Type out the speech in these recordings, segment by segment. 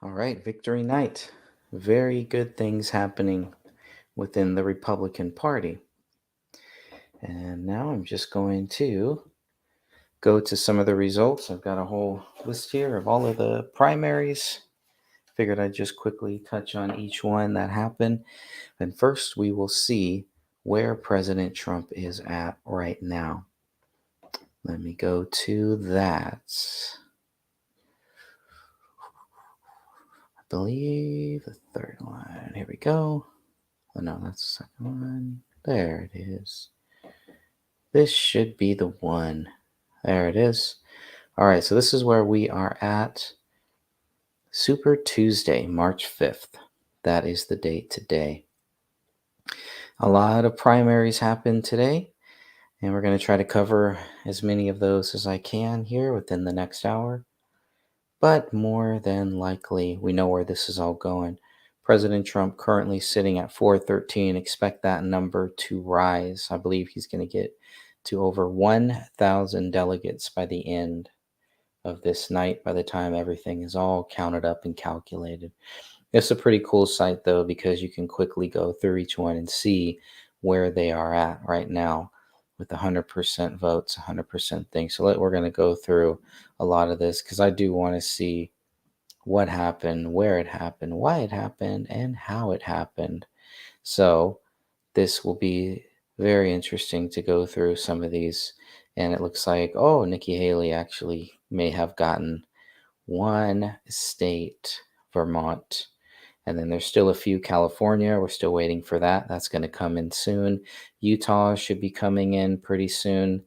All right, victory night. Very good things happening within the Republican Party. And now I'm just going to go to some of the results. I've got a whole list here of all of the primaries. Figured I'd just quickly touch on each one that happened. And first, we will see where President Trump is at right now. Let me go to that. I believe the third one. Here we go. Oh, no, that's the second one. There it is. This should be the one. There it is. All right, so this is where we are at Super Tuesday, March 5th. That is the date today. A lot of primaries happened today, and we're going to try to cover as many of those as I can here within the next hour. But more than likely, we know where this is all going. President Trump currently sitting at 413. Expect that number to rise. I believe he's going to get to over 1,000 delegates by the end of this night, by the time everything is all counted up and calculated. It's a pretty cool site, though, because you can quickly go through each one and see where they are at right now with 100% votes, 100% thing. So we're going to go through a lot of this because I do want to see what happened, where it happened, why it happened, and how it happened. So this will be very interesting to go through some of these. And it looks like, Nikki Haley actually may have gotten one state, Vermont. And then there's still a few. California, we're still waiting for that. That's going to come in soon. Utah should be coming in pretty soon.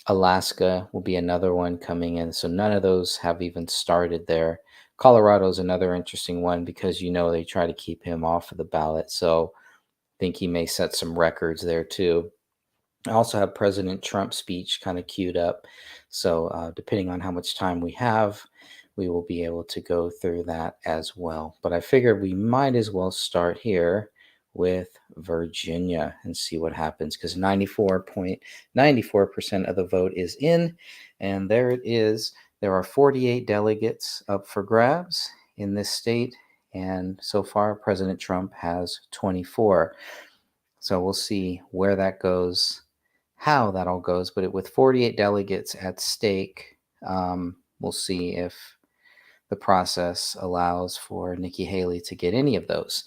Alaska will be another one coming in. So none of those have even started there. Colorado is another interesting one because, they try to keep him off of the ballot. So I think he may set some records there too. I also have President Trump's speech kind of queued up. So depending on how much time we have, we will be able to go through that as well. But I figured we might as well start here with Virginia and see what happens because 94.94% of the vote is in. And there it is. There are 48 delegates up for grabs in this state. And so far, President Trump has 24. So we'll see where that goes, how that all goes. But with 48 delegates at stake, we'll see if the process allows for Nikki Haley to get any of those.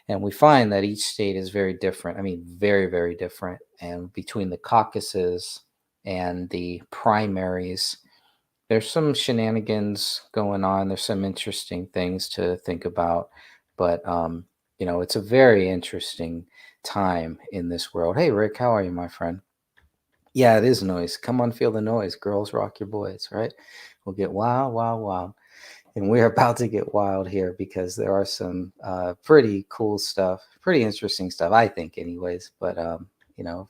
And we find that each state is very different. I mean, very, very different. And between the caucuses and the primaries, there's some shenanigans going on. There's some interesting things to think about. But, it's a very interesting time in this world. Hey, Rick, how are you, my friend? Yeah, it is noise. Come on, feel the noise. Girls rock your boys, right? We'll get wild, wild, wild. And we're about to get wild here because there are some pretty cool stuff, pretty interesting stuff, I think, anyways. But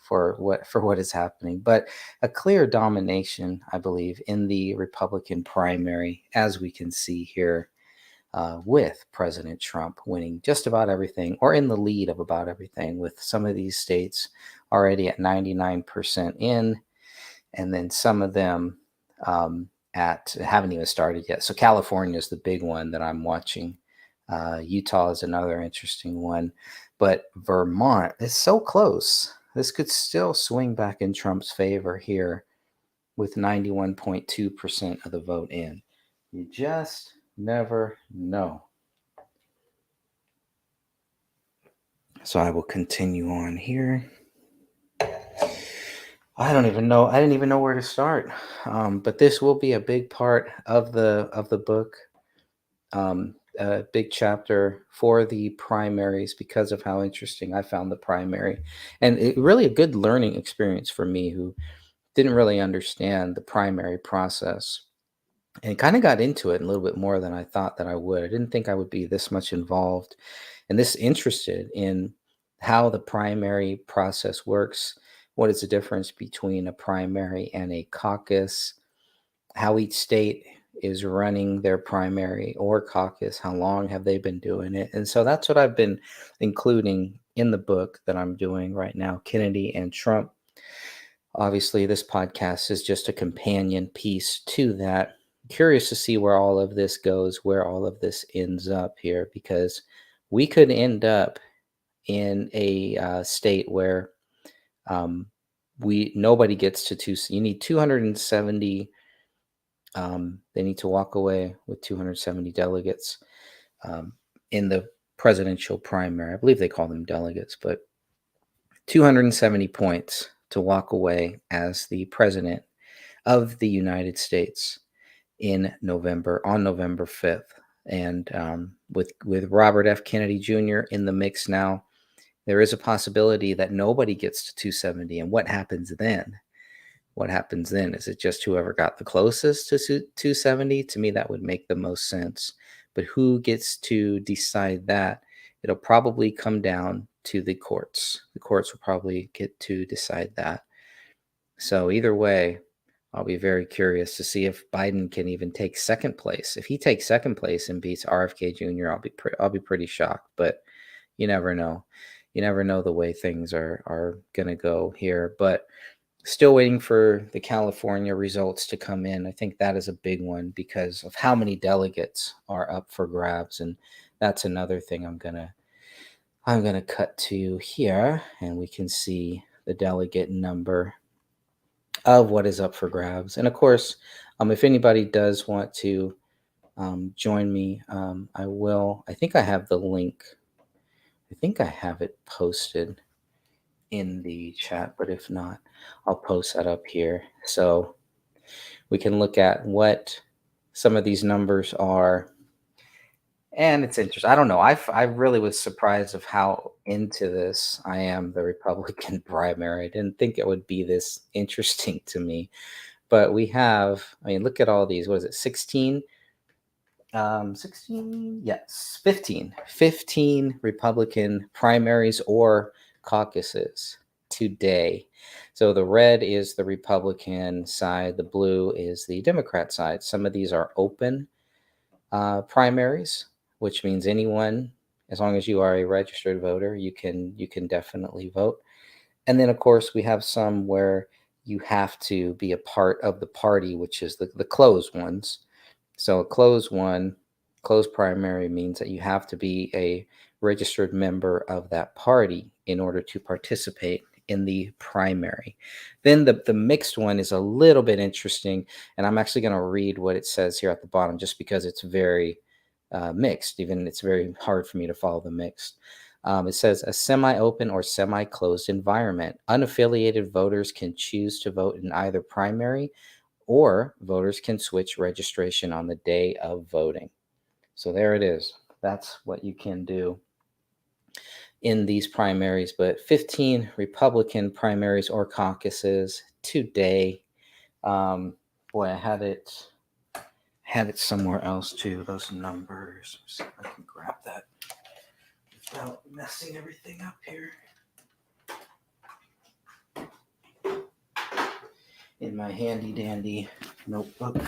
for what is happening, but a clear domination, I believe, in the Republican primary, as we can see here, with President Trump winning just about everything, or in the lead of about everything, with some of these states already at 99% in, and then some of them haven't even started yet. So California is the big one that I'm watching. Utah is another interesting one, but Vermont is so close. This could still swing back in Trump's favor here with 91.2% of the vote in. You just never know. So I will continue on here. I don't even know. I didn't even know where to start. But this will be a big part of the book. A big chapter for the primaries because of how interesting I found the primary, and really a good learning experience for me who didn't really understand the primary process and kind of got into it a little bit more than I thought that I would. I didn't think I would be this much involved and this interested in how the primary process works. What is the difference between a primary and a caucus? How each state is running their primary or caucus, how long have they been doing it? And so that's what I've been including in the book that I'm doing right now, Kennedy and Trump. Obviously, this podcast is just a companion piece to that, curious to see where all of this goes, where all of this ends up here, because we could end up in a state where um, we nobody gets to two. You need 270. They need to walk away with 270 delegates um, in the presidential primary. I believe they call them delegates, but 270 points to walk away as the president of the United States in November on November 5th. And with Robert F. Kennedy Jr. in the mix now, there is a possibility that nobody gets to 270. And what happens then? What happens then? Is it just whoever got the closest to 270? To me, that would make the most sense. But who gets to decide that? It'll probably come down to the courts. The courts will probably get to decide that. So either way, I'll be very curious to see if Biden can even take second place. If he takes second place and beats RFK Jr., I'll be pretty shocked. But you never know. You never know the way things are going to go here. But still waiting for the California results to come in. I think that is a big one because of how many delegates are up for grabs, and that's another thing I'm gonna cut to here, and we can see the delegate number of what is up for grabs. And of course, if anybody does want to join me, I will. I think I have the link. I think I have it posted in the chat, but if not, I'll post that up here so we can look at what some of these numbers are. And it's interesting. I don't know. I really was surprised of how into this I am, the Republican primary. I didn't think it would be this interesting to me. But we have, I mean, look at all these. What is it? 16? 16? Yes, 15 Republican primaries or caucuses today. So the red is the Republican side, the blue is the Democrat side. Some of these are open primaries, which means anyone, as long as you are a registered voter, you can definitely vote. And then of course we have some where you have to be a part of the party, which is the closed ones. So a closed primary means that you have to be a registered member of that party in order to participate in the primary. Then the mixed one is a little bit interesting, and I'm actually going to read what it says here at the bottom just because it's very mixed. Even it's very hard for me to follow the mixed. It says a semi-open or semi-closed environment. Unaffiliated voters can choose to vote in either primary, or voters can switch registration on the day of voting. So there it is. That's what you can do in these primaries. But 15 Republican primaries or caucuses today. Boy, I had it somewhere else too. Those numbers. Let's see if I can grab that without messing everything up here. In my handy dandy notebook.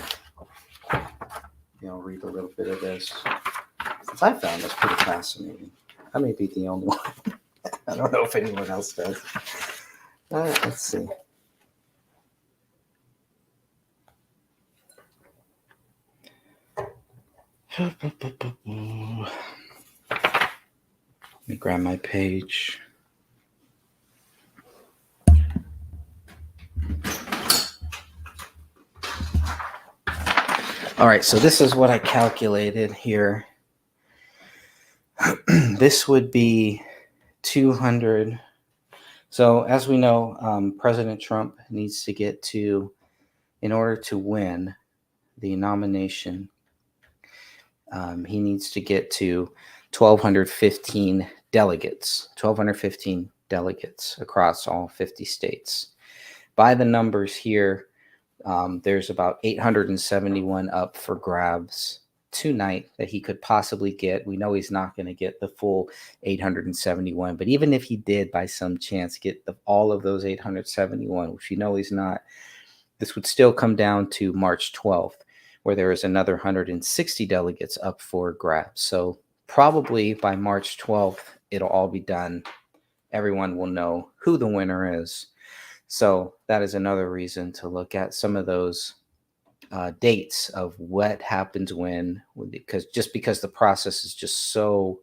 I'll read a little bit of this. Since I found this pretty fascinating. I may be the only one. I don't know if anyone else does. Let's see. Let me grab my page. All right, so this is what I calculated here. This would be 200. So as we know, President Trump needs to get to, in order to win the nomination, he needs to get to 1,215 delegates, 1,215 delegates across all 50 states. By the numbers here, there's about 871 up for grabs tonight that he could possibly get. We know he's not going to get the full 871, but even if he did by some chance get all of those 871, which we know he's not, this would still come down to March 12th, where there is another 160 delegates up for grabs. So probably by March 12th, it'll all be done. Everyone will know who the winner is. So that is another reason to look at some of those dates of what happens when, because the process is just so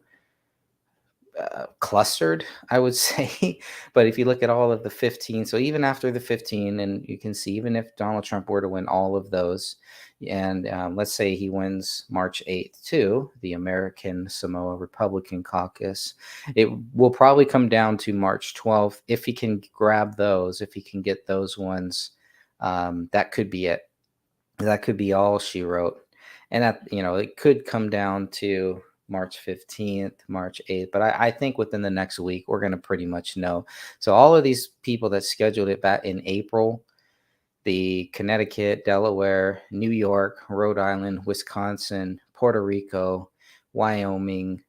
clustered, I would say. But if you look at all of the 15, so even after the 15, and you can see, even if Donald Trump were to win all of those, and let's say he wins March 8th too, the American Samoa Republican Caucus, it will probably come down to March 12th. If he can grab those, if he can get those ones, that could be it. That could be all she wrote. And that, it could come down to March 15th, March 8th. But I think within the next week, we're going to pretty much know. So all of these people that scheduled it back in April, the Connecticut, Delaware, New York, Rhode Island, Wisconsin, Puerto Rico, Wyoming,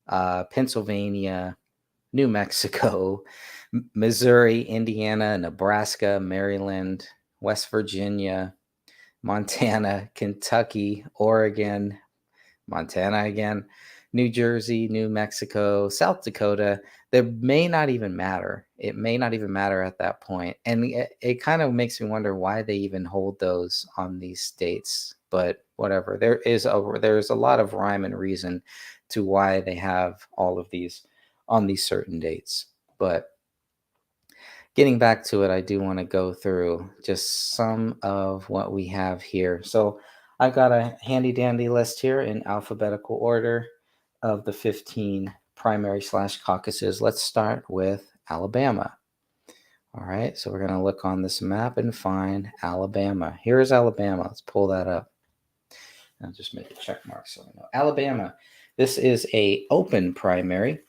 Pennsylvania, New Mexico, Missouri, Indiana, Nebraska, Maryland, West Virginia, Montana, Kentucky, Oregon, Montana again, New Jersey, New Mexico, South Dakota. There may not even matter. It may not even matter at that point. And it kind of makes me wonder why they even hold those on these states. But whatever. There's a lot of rhyme and reason to why they have all of these on these certain dates. But getting back to it, I do want to go through just some of what we have here. So I've got a handy dandy list here in alphabetical order of the 15 primary / caucuses. Let's start with Alabama. All right, so we're going to look on this map and find Alabama. Here is Alabama. Let's pull that up. I'll just make a check mark so I know. Alabama. This is a open primary.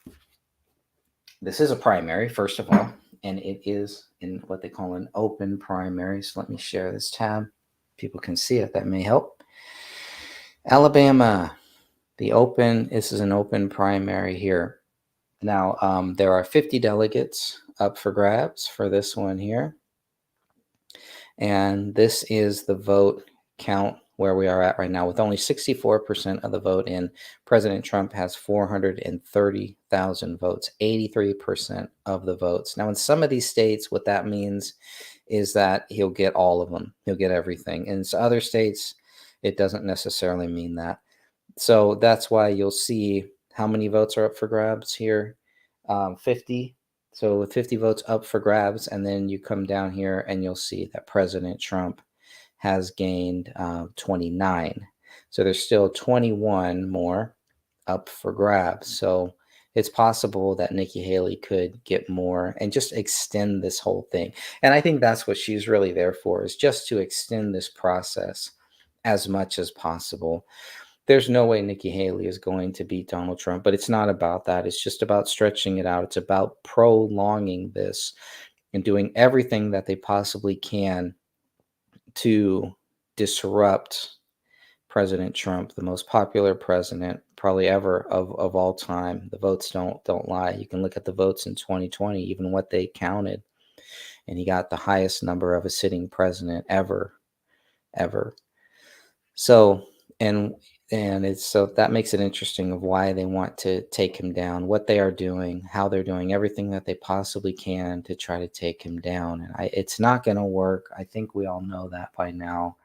This is a primary, first of all, and it is in what they call an open primary. So let me share this tab. People can see it. That may help. Alabama, this is an open primary here. Now, there are 50 delegates up for grabs for this one here. And this is the vote count where we are at right now, with only 64% of the vote in. President Trump has 430,000 votes, 83% of the votes. Now, in some of these states, what that means is that he'll get all of them. He'll get everything. In other states, it doesn't necessarily mean that. So that's why you'll see how many votes are up for grabs here. 50. So with 50 votes up for grabs, and then you come down here and you'll see that President Trump has gained 29. So there's still 21 more up for grabs. So it's possible that Nikki Haley could get more and just extend this whole thing. And I think that's what she's really there for, is just to extend this process as much as possible. There's no way Nikki Haley is going to beat Donald Trump, but it's not about that. It's just about stretching it out. It's about prolonging this and doing everything that they possibly can to disrupt President Trump, the most popular president probably ever of all time. The votes don't lie. You can look at the votes in 2020, even what they counted, and he got the highest number of a sitting president ever. So, and so that makes it interesting of why they want to take him down, what they are doing, how they're doing everything that they possibly can to try to take him down. And it's not going to work. I think we all know that by now.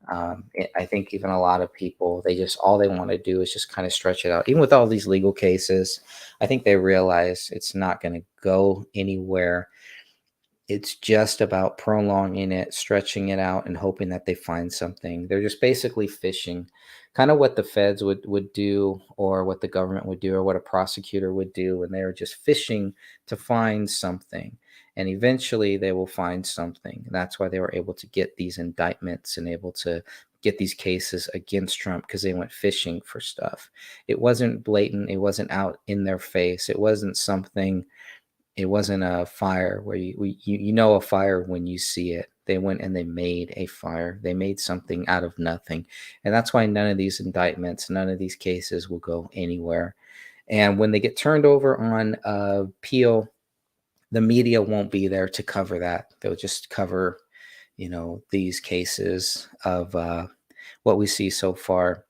I think even a lot of people, all they want to do is just kind of stretch it out. Even with all these legal cases, I think they realize it's not going to go anywhere. It's just about prolonging it, stretching it out, and hoping that they find something. They're just basically fishing, kind of what the feds would do, or what the government would do, or what a prosecutor would do when they're just fishing to find something. And eventually they will find something. That's why they were able to get these indictments and able to get these cases against Trump, because they went fishing for stuff. It wasn't blatant. It wasn't out in their face. It wasn't a fire where you know a fire when you see it. They went and they made a fire. They made something out of nothing. And that's why none of these indictments, none of these cases will go anywhere. And when they get turned over on appeal, the media won't be there to cover that. They'll just cover, these cases of what we see so far,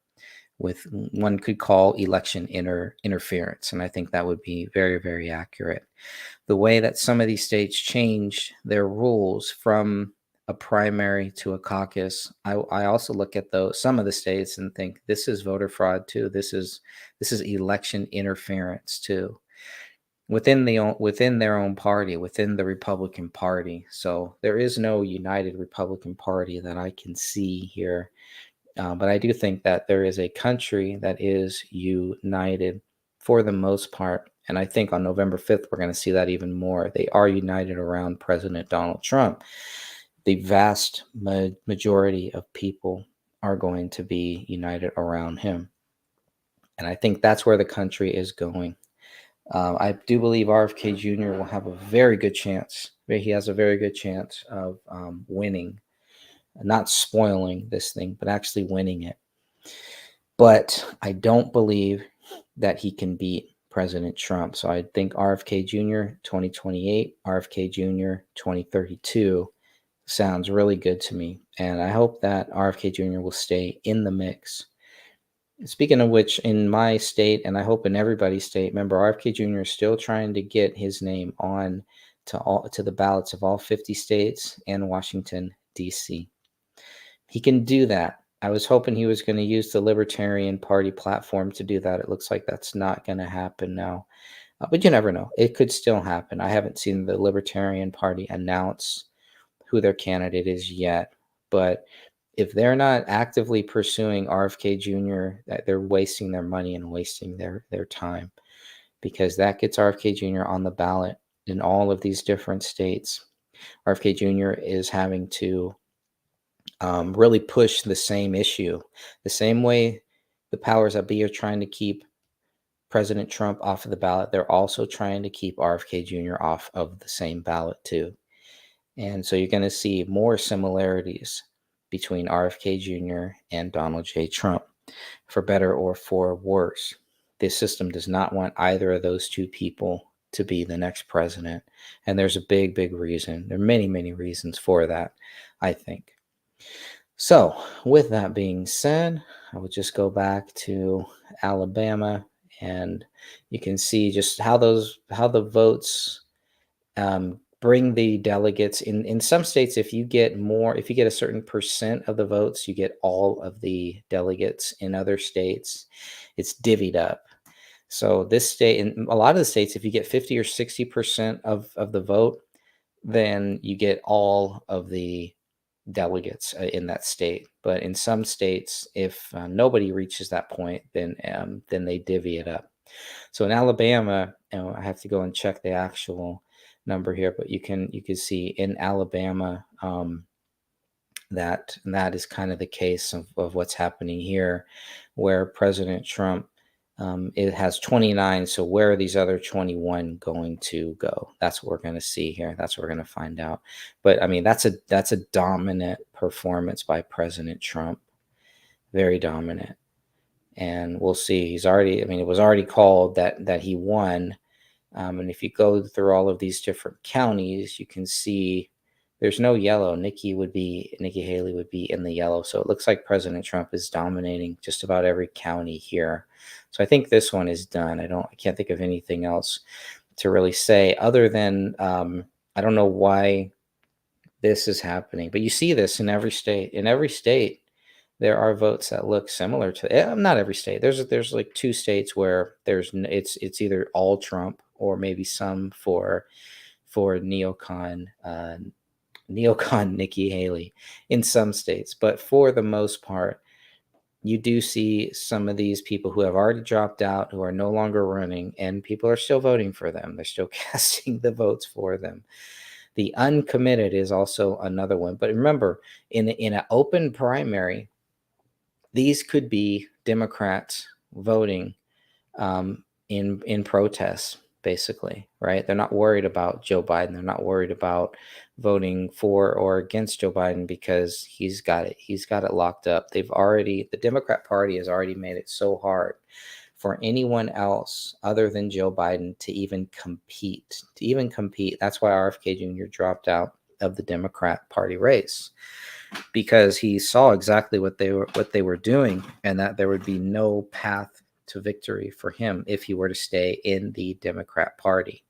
with one could call election interference. And I think that would be very, very accurate. The way that some of these states changed their rules from a primary to a caucus, I also look at some of the states and think this is voter fraud too. This is election interference too within their own party, within the Republican Party. So there is no united Republican Party that I can see here. But I do think that there is a country that is united for the most part. And I think on November 5th, we're going to see that even more. They are united around President Donald Trump. The vast majority of people are going to be united around him. And I think that's where the country is going. I do believe RFK Jr. will have a very good chance. He has a very good chance of winning, not spoiling this thing, but actually winning it. But I don't believe that he can beat President Trump. So I think RFK Jr. 2028, RFK Jr. 2032 sounds really good to me. And I hope that RFK Jr. will stay in the mix. Speaking of which, in my state, and I hope in everybody's state, remember RFK Jr. is still trying to get his name on to the ballots of all 50 states and Washington, D.C. He can do that. I was hoping he was going to use the Libertarian Party platform to do that. It looks like that's not going to happen now. But you never know. It could still happen. I haven't seen the Libertarian Party announce who their candidate is yet. But if they're not actively pursuing RFK Jr., they're wasting their money and wasting their time, because that gets RFK Jr. on the ballot in all of these different states. RFK Jr. is having to really push the same issue, the same way the powers that be are trying to keep President Trump off of the ballot. They're also trying to keep RFK Jr. off of the same ballot too. And so you're going to see more similarities between RFK Jr. and Donald J. Trump, for better or for worse. This system does not want either of those two people to be the next president. And there's a big, big reason. There are many, many reasons for that, I think. So with that being said, I would just go back to Alabama, and you can see just how the votes bring the delegates in some states. If you get a certain percent of the votes, you get all of the delegates. In other states, it's divvied up. So this state, in a lot of the states, if you get 50 or 60% of the vote, then you get all of the delegates in that state. But in some states, if nobody reaches that point, then they divvy it up. So in Alabama, I have to go and check the actual number here, but you can see in Alabama that is kind of the case of what's happening here, where President Trump it has 29. So where are these other 21 going to go? That's what we're going to see here. That's what we're going to find out. But I mean, that's a dominant performance by President Trump, very dominant. And we'll see. It was already called that he won. And if you go through all of these different counties, you can see there's no yellow. Nikki Haley would be in the yellow. So it looks like President Trump is dominating just about every county here. So I think this one is done. I can't think of anything else to really say other than I don't know why this is happening, but you see this in every state. In every state, there are votes that look similar to not every state. There's like 2 states where it's either all Trump or maybe some for neocon Nikki Haley in some states. But for the most part, you do see some of these people who have already dropped out, who are no longer running, and people are still voting for them. They're still casting the votes for them. The uncommitted is also another one. But remember, in an open primary, these could be Democrats voting in protests, basically, right? They're not worried about Joe Biden. They're not worried about voting for or against Joe Biden because he's got it locked up. The Democrat Party has already made it so hard for anyone else other than Joe Biden to even compete. That's why RFK Jr. dropped out of the Democrat Party race, because he saw exactly what they were doing, and that there would be no path to victory for him if he were to stay in the Democrat Party.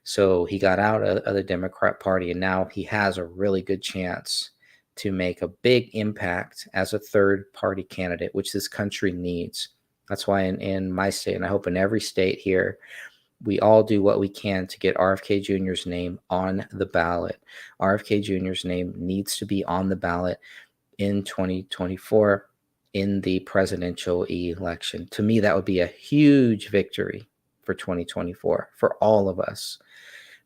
So he got out of the Democrat Party, and now he has a really good chance to make a big impact as a third party candidate, which this country needs. That's why in my state, and I hope in every state here, we all do what we can to get RFK Jr.'s name on the ballot. RFK Jr.'s name needs to be on the ballot in 2024 in the presidential election. To me, that would be a huge victory for 2024 for all of us.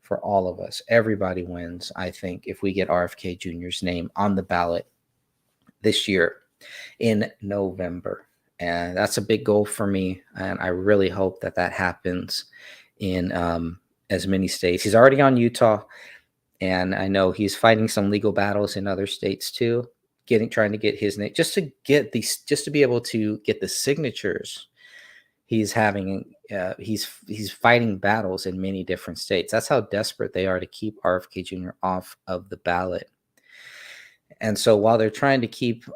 For all of us, everybody wins, I think, if we get RFK Jr.'s name on the ballot this year in November. And that's a big goal for me. And I really hope that that happens in as many states. He's already on Utah, and I know he's fighting some legal battles in other states too, trying to get his name, just to get these, just to be able to get the signatures. He's having he's fighting battles in many different states. That's how desperate they are to keep RFK Jr. off of the ballot. And so while they're trying to keep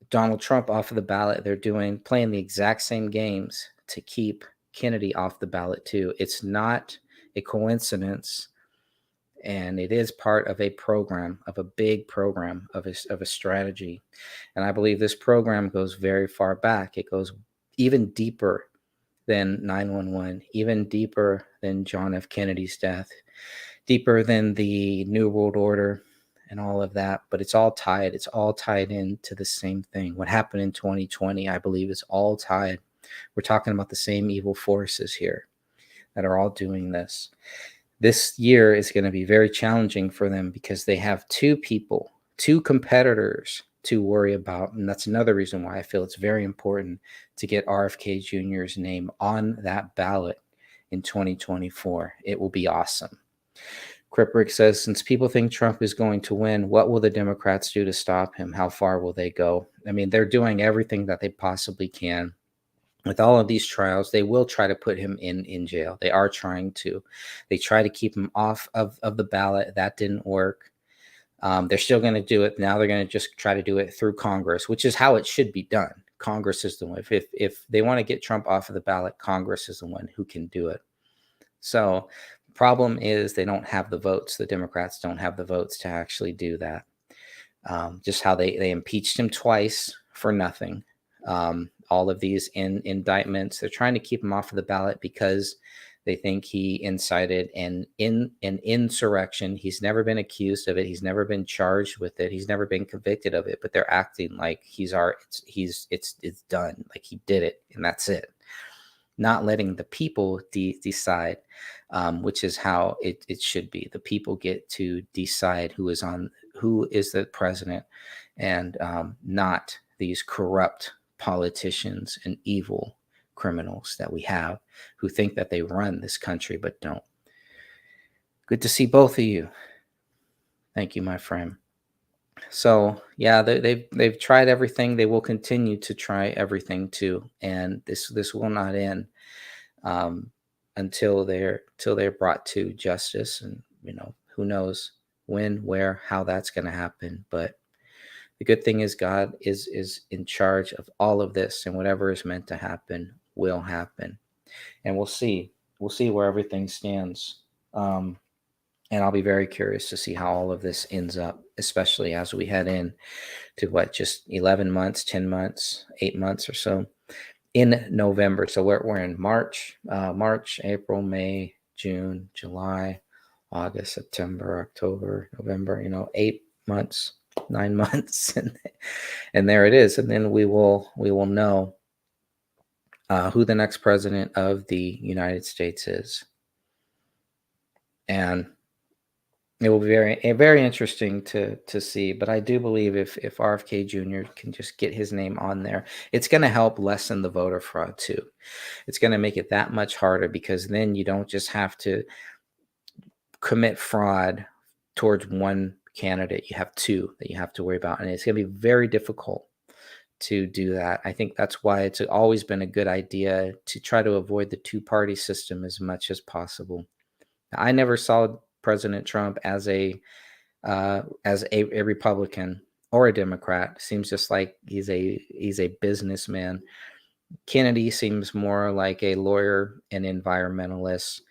Donald Trump off of the ballot, they're playing the exact same games to keep Kennedy off the ballot too. It's not a coincidence, and it is part of a program, of a big program, of a strategy. And I believe this program goes very far back. It goes even deeper than 9/11, even deeper than John F. Kennedy's death, deeper than the New World Order and all of that. But it's all tied. It's all tied into the same thing. What happened in 2020, I believe, is all tied. We're talking about the same evil forces here that are all doing this. This year is going to be very challenging for them because they have two competitors to worry about. And that's another reason why I feel it's very important to get RFK Jr.'s name on that ballot in 2024. It will be awesome. Kriprick says, since people think Trump is going to win, what will the Democrats do to stop him? How far will they go? I mean, they're doing everything that they possibly can. With all of these trials, they will try to put him in jail. They are trying to. They try to keep him off of the ballot. That didn't work. They're still going to do it. Now they're going to just try to do it through Congress, which is how it should be done. Congress is the one. If they want to get Trump off of the ballot, Congress is the one who can do it. So the problem is they don't have the votes. The Democrats don't have the votes to actually do that. Just how they impeached him twice for nothing. All of these indictments, they're trying to keep him off of the ballot because they think he incited an insurrection. He's never been accused of it. He's never been charged with it. He's never been convicted of it. But they're acting like it's done, like he did it, and that's it. Not letting the people decide, which is how it should be. The people get to decide who is the president, and not these corrupt politicians and evil criminals that we have who think that they run this country but don't. Good to see both of you. Thank you, my friend. So yeah, they've tried everything. They will continue to try everything too, and this will not end until they're brought to justice. And who knows when, where, how that's going to happen. But the good thing is God is in charge of all of this, and whatever is meant to happen will happen. And we'll see where everything stands. And I'll be very curious to see how all of this ends up, especially as we head in to just 11 months, 10 months, 8 months or so in November. So we're in March, April, May, June, July, August, September, October, November, 8 months, 9 months. And there it is. And then we will know who the next president of the United States is. And it will be very interesting to see. But I do believe if RFK Jr. can just get his name on there, it's going to help lessen the voter fraud too. It's going to make it that much harder, because then you don't just have to commit fraud towards one candidate. You have two that you have to worry about. And it's going to be very difficult to do that. I think that's why it's always been a good idea to try to avoid the two-party system as much as possible. I never saw President Trump as a Republican or a Democrat. Seems just like he's a businessman. Kennedy seems more like a lawyer and environmentalist,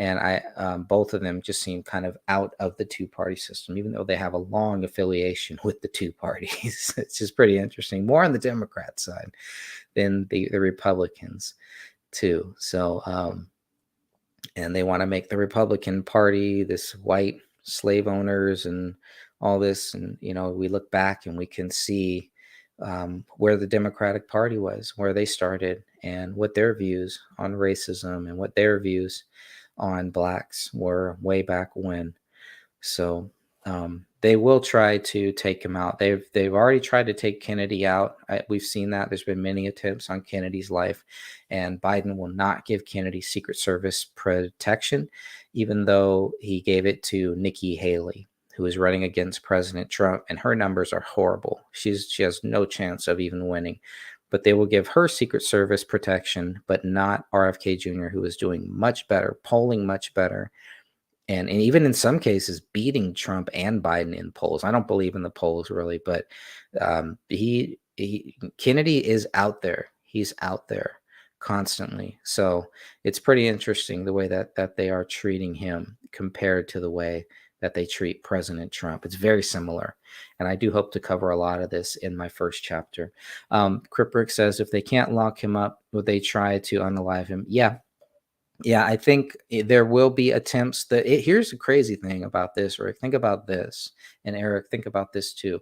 And both of them just seem kind of out of the two-party system, even though they have a long affiliation with the two parties. It's just pretty interesting. More on the Democrat side than the Republicans too. So, and they want to make the Republican Party this white slave owners and all this. And, we look back and we can see where the Democratic Party was, where they started, and what their views on racism and what their views on blacks were way back when. So they will try to take him out. They've already tried to take Kennedy out. We've seen that. There's been many attempts on Kennedy's life, and Biden will not give Kennedy Secret Service protection, even though he gave it to Nikki Haley, who is running against President Trump, and her numbers are horrible. She has no chance of even winning. But they will give her Secret Service protection, but not RFK Jr., who is doing much better, polling much better, and even in some cases beating Trump and Biden in polls. I don't believe in the polls really, but Kennedy is out there. He's out there constantly. So it's pretty interesting the way that they are treating him compared to the way that they treat President Trump. It's very similar. And I do hope to cover a lot of this in my first chapter. Kriprick says, if they can't lock him up, would they try to unalive him? Yeah, I think there will be attempts. Here's the crazy thing about this, Rick. Think about this. And Eric, think about this too.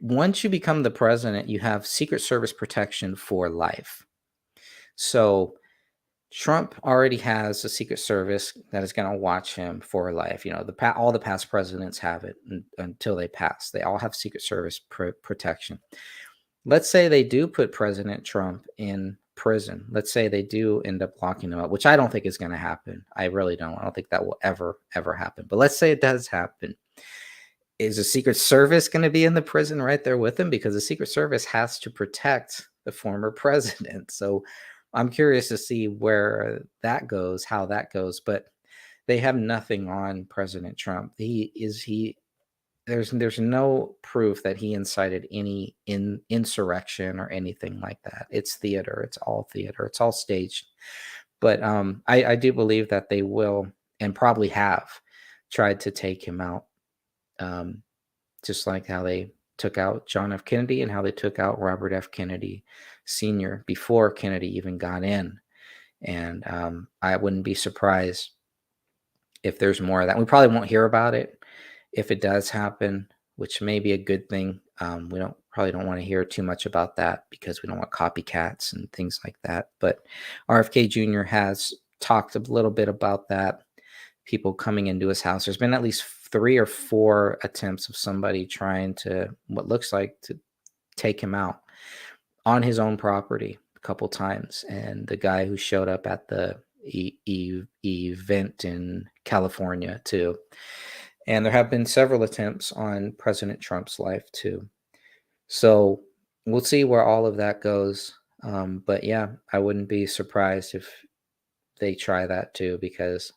Once you become the president, you have Secret Service protection for life. So Trump already has a Secret Service that is going to watch him for life. All the past presidents have it until they pass. They all have Secret Service protection. Let's say they do put President Trump in prison. Let's say they do end up locking him up, which I don't think is going to happen. I really don't. I don't think that will ever happen. But let's say it does happen. Is the Secret Service going to be in the prison right there with him? Because the Secret Service has to protect the former president. So I'm curious to see where that goes, how that goes. But they have nothing on President Trump. There's no proof that he incited any insurrection or anything like that. It's theater. It's all theater. It's all staged. But I do believe that they will and probably have tried to take him out, just like how they took out John F. Kennedy and how they took out Robert F. Kennedy Sr. before Kennedy even got in. And I wouldn't be surprised if there's more of that. We probably won't hear about it. If it does happen, which may be a good thing, we probably don't want to hear too much about that because we don't want copycats and things like that. But RFK Jr. has talked a little bit about that, people coming into his house. There's been at least 3 or 4 attempts of somebody trying to, what looks like, to take him out on his own property a couple times. And the guy who showed up at the event in California too. And there have been several attempts on President Trump's life too. So we'll see where all of that goes. But yeah, I wouldn't be surprised if they try that too, because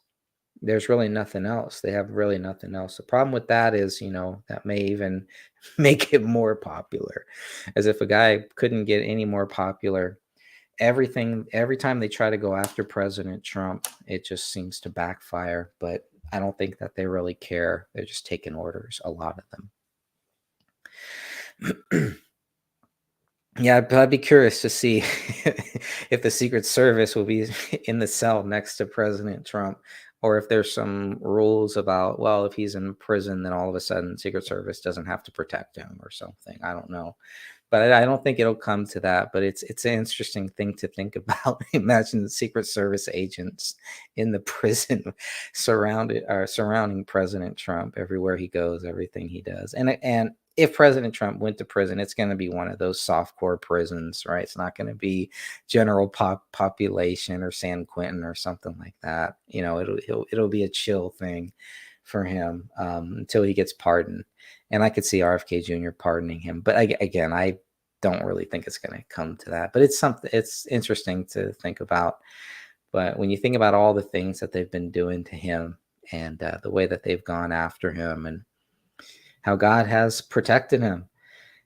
there's really nothing else. They have really nothing else. The problem with that is, that may even make it more popular. As if a guy couldn't get any more popular. Every time they try to go after President Trump, it just seems to backfire. But I don't think that they really care. They're just taking orders, a lot of them. Yeah, I'd be curious to see if the Secret Service will be in the cell next to President Trump, or if there's some rules about, well, if he's in prison, then all of a sudden Secret Service doesn't have to protect him or something. I don't know. But I don't think it'll come to that. But it's an interesting thing to think about. Imagine the Secret Service agents in the prison surrounding President Trump everywhere he goes, everything he does. And if President Trump went to prison, it's going to be one of those softcore prisons, right? It's not going to be general population or San Quentin or something like that. It'll be a chill thing for him until he gets pardoned. And I could see RFK Jr. pardoning him. But again, I don't really think it's going to come to that. But it's interesting to think about. But when you think about all the things that they've been doing to him and the way that they've gone after him and how God has protected him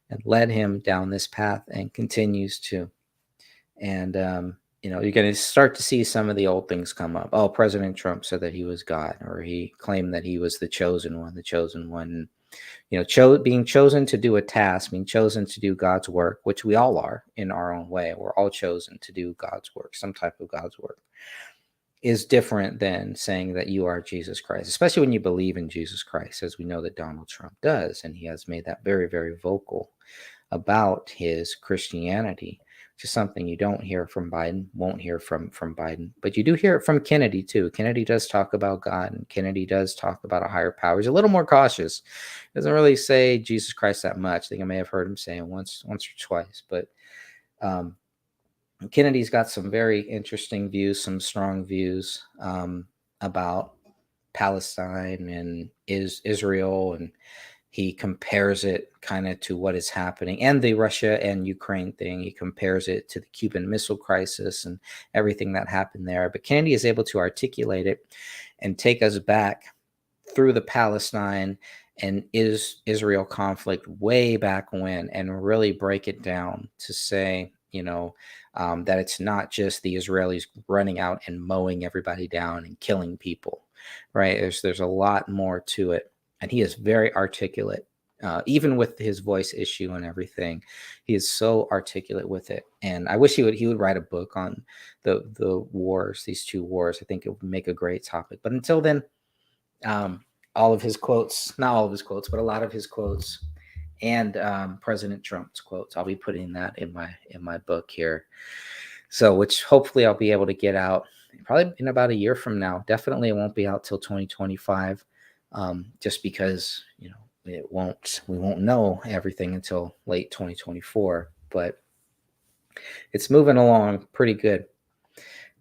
and led him down this path and continues to. And you're going to start to see some of the old things come up. Oh, President Trump said that he was God, or he claimed that he was the chosen one, the chosen one. Being chosen to do a task, being chosen to do God's work, which we all are in our own way. We're all chosen to do God's work, some type of God's work, is different than saying that you are Jesus Christ, especially when you believe in Jesus Christ, as we know that Donald Trump does. And he has made that very, very vocal about his Christianity, which is something you don't hear from Biden, won't hear from Biden, but you do hear it from Kennedy too. Kennedy does talk about God, and Kennedy does talk about a higher power. He's a little more cautious. Doesn't really say Jesus Christ that much. I think I may have heard him say it once or twice, but Kennedy's got some very interesting views, some strong views about Palestine and Israel, and he compares it kind of to what is happening, and the Russia and Ukraine thing. He compares it to the Cuban Missile Crisis and everything that happened there. But Kennedy is able to articulate it and take us back through the Palestine and Israel conflict way back when, and really break it down to say, that it's not just the Israelis running out and mowing everybody down and killing people, right? There's a lot more to it. And he is very articulate, even with his voice issue and everything. He is so articulate with it. And I wish he would write a book on the wars, these two wars. I think it would make a great topic. But until then, all of his quotes, not all of his quotes, but a lot of his quotes, and President Trump's quotes, I'll be putting that in my book here. So, which hopefully I'll be able to get out probably in about a year from now. Definitely it won't be out till 2025, just because we won't know everything until late 2024. But it's moving along pretty good.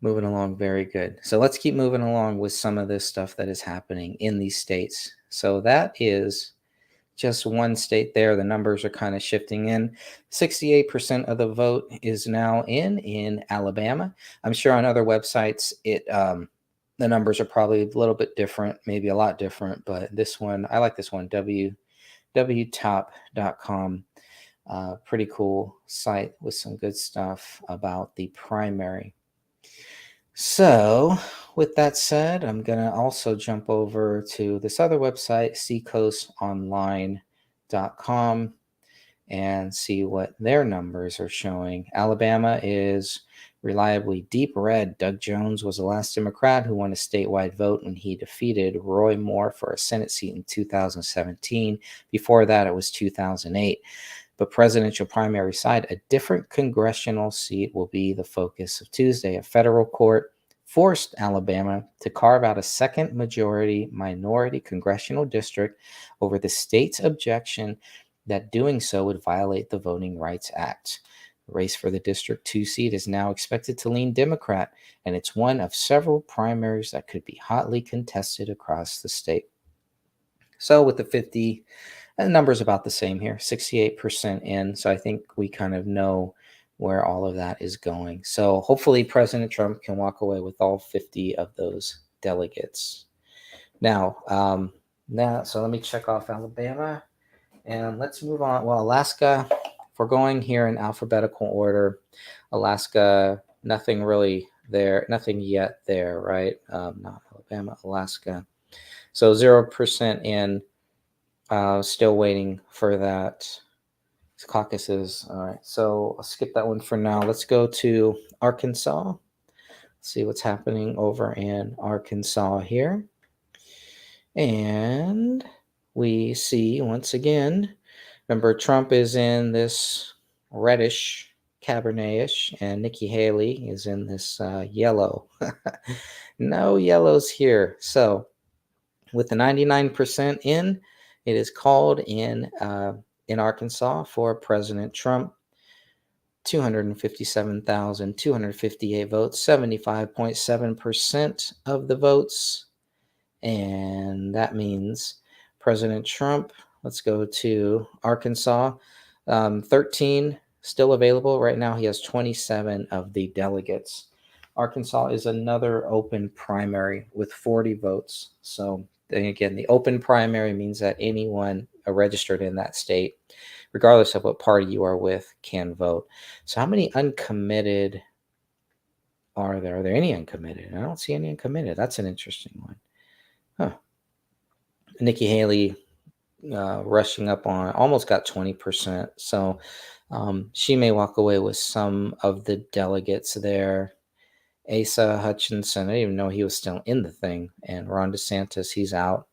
Moving along very good. So let's keep moving along with some of this stuff that is happening in these states. So that is just one state there. The numbers are kind of shifting in. 68% of the vote is now in Alabama. I'm sure on other websites the numbers are probably a little bit different, maybe a lot different, but this one, I like this one, wtop.com. Pretty cool site with some good stuff about the primary. So, with that said, I'm going to also jump over to this other website, seacoastonline.com, and see what their numbers are showing. Alabama is reliably deep red. Doug Jones was the last Democrat who won a statewide vote when he defeated Roy Moore for a Senate seat in 2017. Before that, it was 2008. But presidential primary side, a different congressional seat will be the focus of Tuesday. A federal court forced Alabama to carve out a second majority minority congressional district over the state's objection that doing so would violate the Voting Rights Act. The race for the District 2 seat is now expected to lean Democrat, and it's one of several primaries that could be hotly contested across the state. So with the 50, the number's about the same here, 68% in. So I think we kind of know where all of that is going. So hopefully President Trump can walk away with all 50 of those delegates. Now, so let me check off Alabama, and let's move on. Well, Alaska, if we're going here in alphabetical order, Alaska, nothing really there, nothing yet there, right? Not Alabama, Alaska. So 0% in. Still waiting for that. Caucuses. All right. So I'll skip that one for now. Let's go to Arkansas. See what's happening over in Arkansas here. And we see once again, remember Trump is in this reddish, Cabernet-ish, and Nikki Haley is in this yellow. No yellows here. So with the 99% in, it is called in Arkansas for President Trump. 257,258 votes, 75.7% of the votes. And that means President Trump, let's go to Arkansas, 13 still available. Right now, he has 27 of the delegates. Arkansas is another open primary with 40 votes. So again, the open primary means that anyone registered in that state, regardless of what party you are with, can vote. So how many uncommitted are there? Are there any uncommitted? I don't see any uncommitted. That's an interesting one. Huh. Nikki Haley rushing up on almost got 20%. So she may walk away with some of the delegates there. Asa Hutchinson, I didn't even know he was still in the thing. And Ron DeSantis, he's out.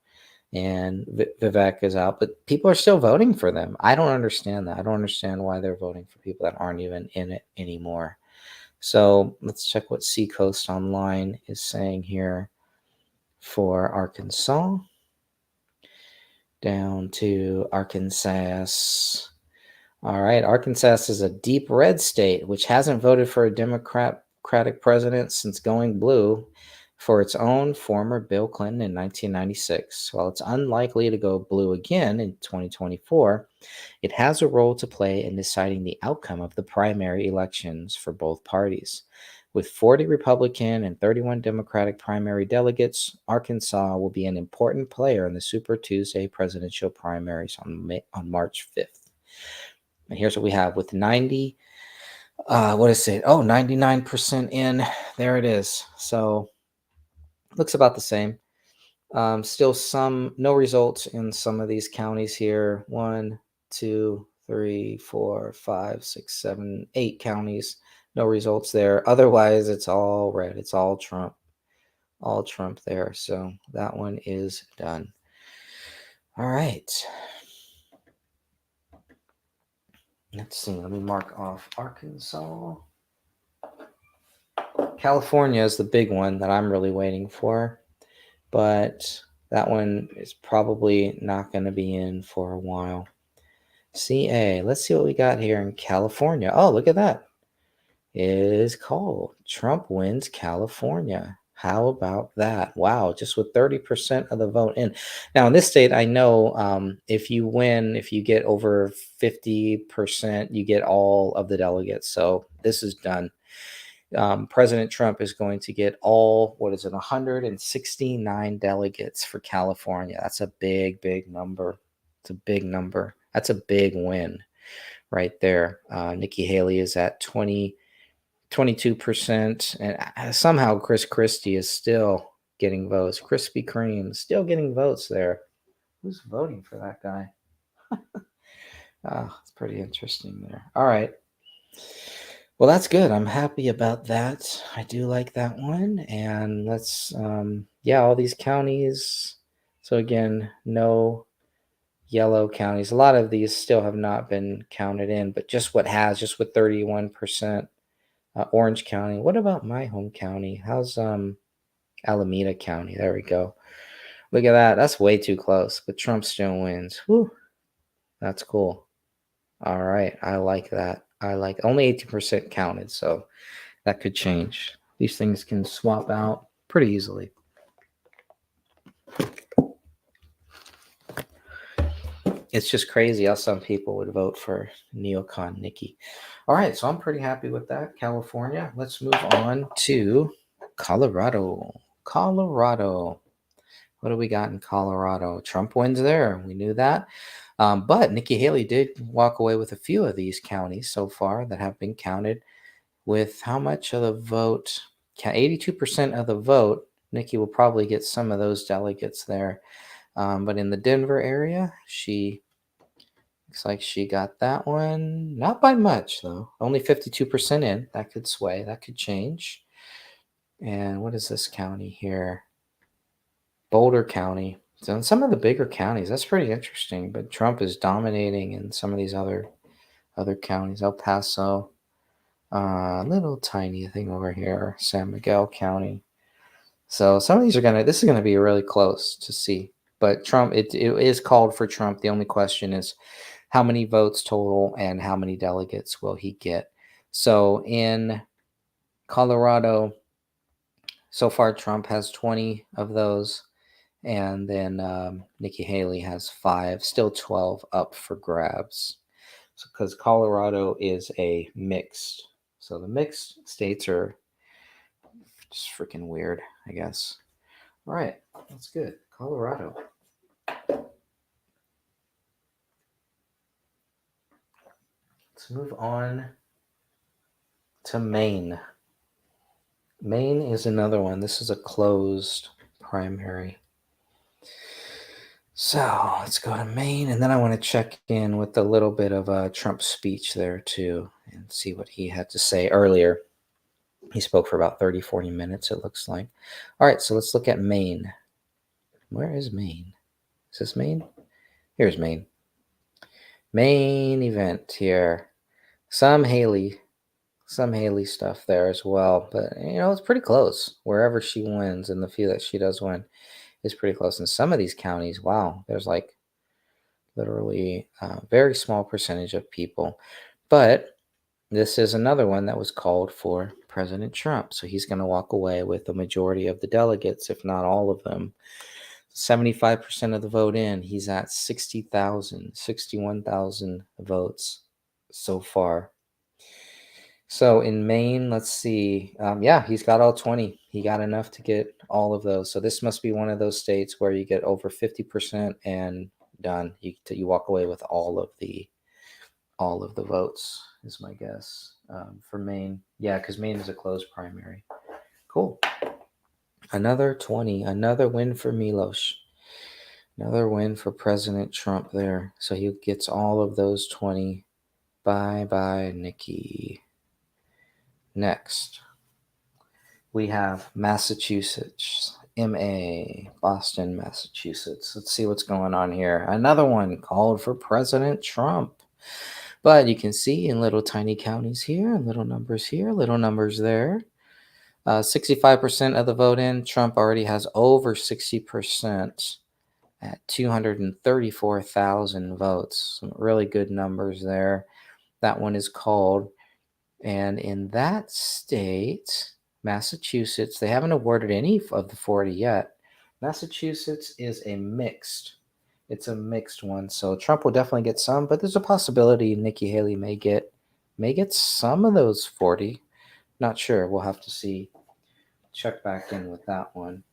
And Vivek is out. But people are still voting for them. I don't understand that. I don't understand why they're voting for people that aren't even in it anymore. So let's check what Seacoast Online is saying here for Arkansas. Down to Arkansas. All right, Arkansas is a deep red state which hasn't voted for a Democratic president since going blue for its own former Bill Clinton in 1996. While it's unlikely to go blue again in 2024, it has a role to play in deciding the outcome of the primary elections for both parties. With 40 Republican and 31 Democratic primary delegates, Arkansas will be an important player in the Super Tuesday presidential primaries on March 5th. And here's what we have with 90, what is it? Oh, 99% in. There it is. So looks about the same. Still no results in some of these counties here. 1, 2, 3, 4, 5, 6, 7, 8 counties. No results there. Otherwise, it's all red. It's all Trump. All Trump there. So that one is done. All right. Let's see. Let me mark off Arkansas. California is the big one that I'm really waiting for. But that one is probably not going to be in for a while. CA. Let's see what we got here in California. Oh, look at that. It is called Trump wins California. How about that? Wow, just with 30% of the vote in. Now, in this state, I know if you win, if you get over 50%, you get all of the delegates. So this is done. President Trump is going to get 169 delegates for California. That's a big, big number. It's a big number. That's a big win right there. Nikki Haley is at 22%. And somehow Chris Christie is still getting votes. Krispy Kreme still getting votes there. Who's voting for that guy? It's pretty interesting there. All right. Well, that's good. I'm happy about that. I do like that one. And let's, all these counties. So again, no yellow counties. A lot of these still have not been counted in, but just with 31%. Orange County. What about my home county? How's Alameda County? There we go. Look at that. That's way too close, but Trump still wins. Whew. That's cool. All right. I like that. I like only 18% counted, so that could change. These things can swap out pretty easily. It's just crazy how some people would vote for neocon Nikki. All right, so I'm pretty happy with that. California. Let's move on to Colorado. Colorado. What do we got in Colorado? Trump wins there. We knew that. But Nikki Haley did walk away with a few of these counties so far that have been counted with how much of the vote? 82% of the vote. Nikki will probably get some of those delegates there. But in the Denver area, looks like she got that one. Not by much, though. Only 52% in. That could sway. That could change. And what is this county here? Boulder County. So in some of the bigger counties, that's pretty interesting. But Trump is dominating in some of these other counties. El Paso, little tiny thing over here, San Miguel County. So some of these this is gonna be really close to see. But Trump, it is called for Trump. The only question is how many votes total and how many delegates will he get. So in Colorado, so far Trump has 20 of those. And then Nikki Haley has 5, still 12 up for grabs. So because Colorado is a mixed. So the mixed states are just freaking weird, I guess. All right, that's good. Colorado. Let's move on to Maine. Maine is another one. This is a closed primary. So let's go to Maine, and then I want to check in with a little bit of a Trump speech there too and see what he had to say earlier. He spoke for about 30, 40 minutes, it looks like. All right, so let's look at Maine. Where is Maine? Is this Maine? Here's Maine. Main event here. Some Haley stuff there as well, but it's pretty close. Wherever she wins, and the few that she does win is pretty close. In some of these counties, wow, there's like literally a very small percentage of people. But this is another one that was called for President Trump. So he's going to walk away with the majority of the delegates, if not all of them. 75% of the vote in. He's at 61,000 votes so far. So in Maine, let's see. Yeah, he's got all 20. He got enough to get all of those. So this must be one of those states where you get over 50% and done. You walk away with all of the votes is my guess for Maine. Yeah, because Maine is a closed primary. Cool. Another 20. Another win for Milos. Another win for President Trump there. So he gets all of those 20. Bye, Nikki. Next, we have Massachusetts. MA, Boston, Massachusetts. Let's see what's going on here. Another one called for President Trump. But you can see in little tiny counties here, little numbers here, little numbers there. 65% of the vote in. Trump already has over 60% at 234,000 votes. Some really good numbers there. That one is called. And in that state, Massachusetts, they haven't awarded any of the 40 yet. Massachusetts is it's a mixed one. So Trump will definitely get some, but there's a possibility Nikki Haley may get some of those 40. Not sure. We'll have to see. Check back in with that one.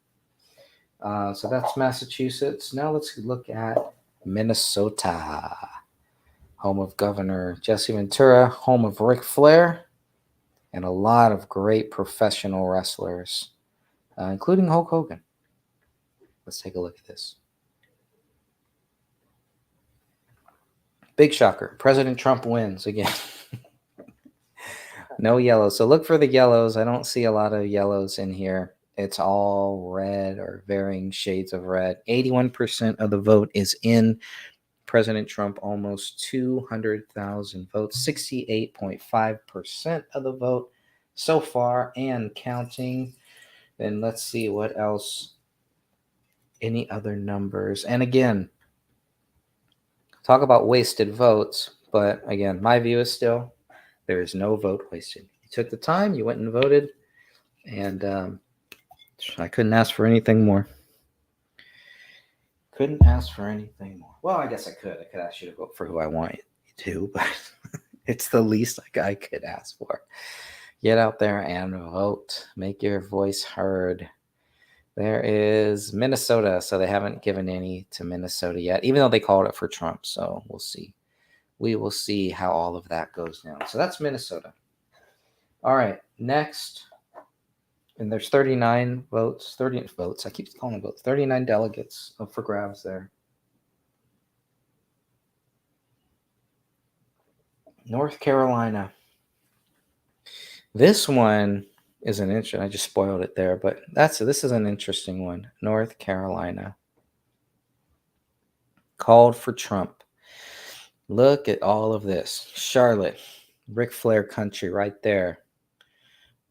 So that's Massachusetts. Now let's look at Minnesota, home of Governor Jesse Ventura, home of Ric Flair, and a lot of great professional wrestlers, including Hulk Hogan. Let's take a look at this. Big shocker. President Trump wins again. No yellow. So look for the yellows. I don't see a lot of yellows in here. It's all red or varying shades of red. 81% of the vote is in President Trump, almost 200,000 votes. 68.5% of the vote so far and counting. Then let's see what else. Any other numbers? And again, talk about wasted votes. But again, my view is still there is no vote wasted. You took the time, you went and voted, and I couldn't ask for anything more. Couldn't ask for anything more. Well, I guess I could. I could ask you to vote for who I want you to, but it's the least I could ask for. Get out there and vote. Make your voice heard. There is Minnesota. So they haven't given any to Minnesota yet, even though they called it for Trump. So we'll see. We will see how all of that goes down. So that's Minnesota. All right. Next. And there's 39 votes. 30 votes. I keep calling them votes. 39 delegates up for grabs there. North Carolina. This one is an interesting. I just spoiled it there, but this is an interesting one. North Carolina called for Trump. Look at all of this. Charlotte, Ric Flair country right there.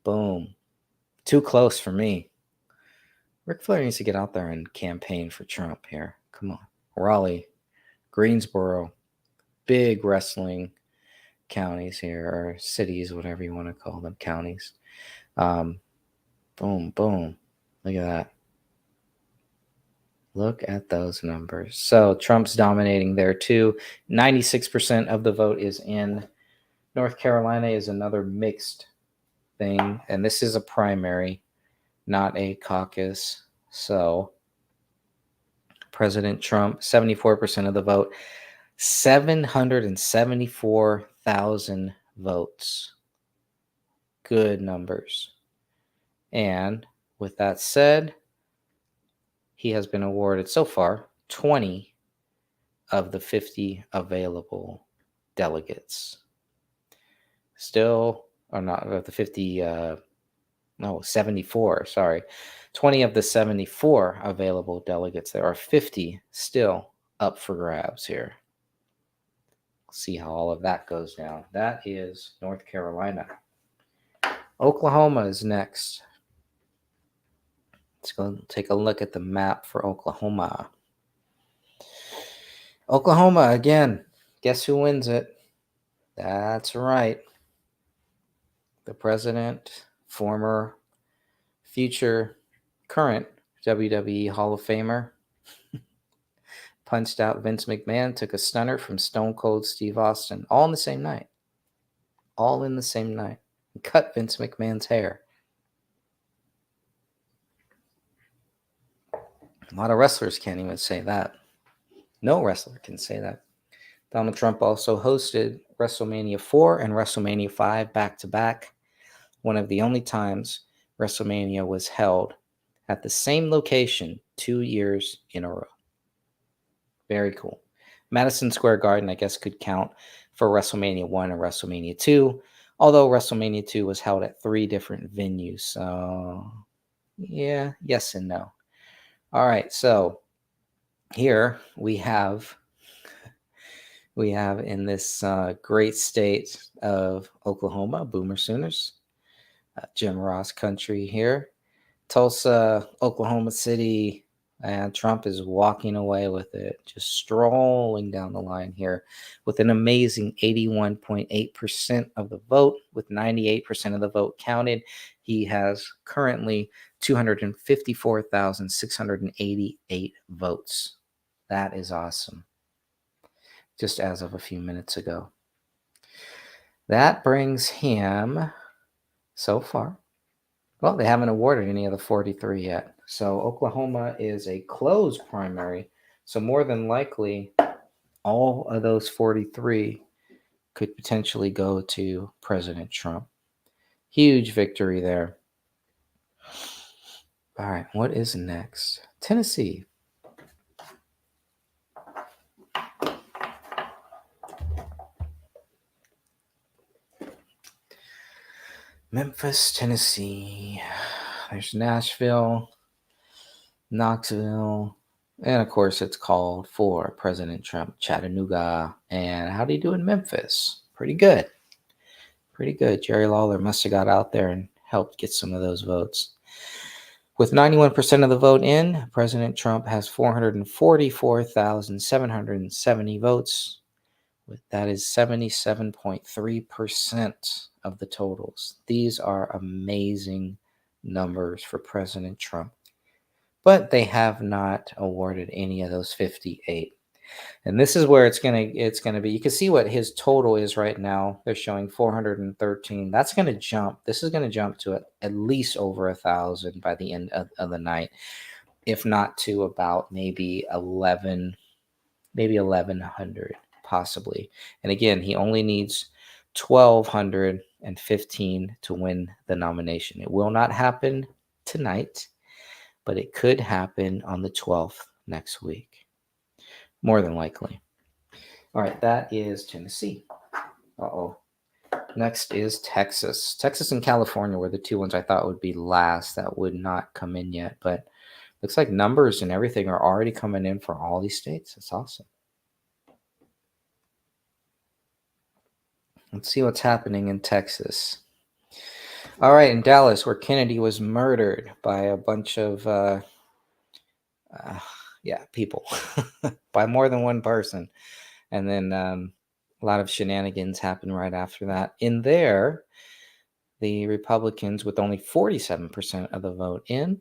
Boom. Too close for me. Ric Flair needs to get out there and campaign for Trump here. Come on. Raleigh, Greensboro, big wrestling counties here, or cities, whatever you want to call them, counties. Boom, boom. Look at that. Look at those numbers. So Trump's dominating there too. 96% of the vote is in. North Carolina is another mixed thing, and this is a primary, not a caucus. So President Trump, 74% of the vote, 774,000 votes. Good numbers. And with that said, he has been awarded so far 20 of the 50 available delegates. Still, or not, of the 50, 74, sorry. 20 of the 74 available delegates. There are 50 still up for grabs here. See how all of that goes down. That is North Carolina. Oklahoma is next. Let's go take a look at the map for Oklahoma. Oklahoma, again, guess who wins it? That's right. The president, former, future, current WWE Hall of Famer, punched out Vince McMahon, took a stunner from Stone Cold Steve Austin, all in the same night. All in the same night. Cut Vince McMahon's hair. A lot of wrestlers can't even say that. No wrestler can say that. Donald Trump also hosted WrestleMania 4 and WrestleMania 5 back-to-back. One of the only times WrestleMania was held at the same location 2 years in a row. Very cool. Madison Square Garden, I guess, could count for WrestleMania 1 and WrestleMania 2, although WrestleMania 2 was held at 3 different venues. So, yeah, yes and no. All right, so here we have in this great state of Oklahoma, Boomer Sooners, Jim Ross country here, Tulsa, Oklahoma City, and Trump is walking away with it, just strolling down the line here with an amazing 81.8% of the vote, with 98% of the vote counted. He has currently 254,688 votes. That is awesome. Just as of a few minutes ago. That brings him so far. Well, they haven't awarded any of the 43 yet. So Oklahoma is a closed primary. So more than likely, all of those 43 could potentially go to President Trump. Huge victory there. All right, what is next? Tennessee. Memphis, Tennessee. There's Nashville, Knoxville, and of course it's called for President Trump, Chattanooga. And how do you do in Memphis? Pretty good. Pretty good. Jerry Lawler must have got out there and helped get some of those votes. With 91% of the vote in, President Trump has 444,770 votes. That is 77.3% of the totals. These are amazing numbers for President Trump. But they have not awarded any of those 58. And this is where it's gonna be. You can see what his total is right now. They're showing 413. That's gonna jump. This is gonna jump to at least over 1,000 by the end of the night, if not to about maybe 1,100 possibly. And again, he only needs 1,215 to win the nomination. It will not happen tonight, but it could happen on the 12th next week. More than likely. All right, that is Tennessee. Next is Texas. Texas and California were the two ones I thought would be last that would not come in yet, but looks like numbers and everything are already coming in for all these states. That's awesome. Let's see what's happening in Texas. All right, in Dallas, where Kennedy was murdered by a bunch of people, by more than one person. And then a lot of shenanigans happened right after that. In there, the Republicans, with only 47% of the vote in,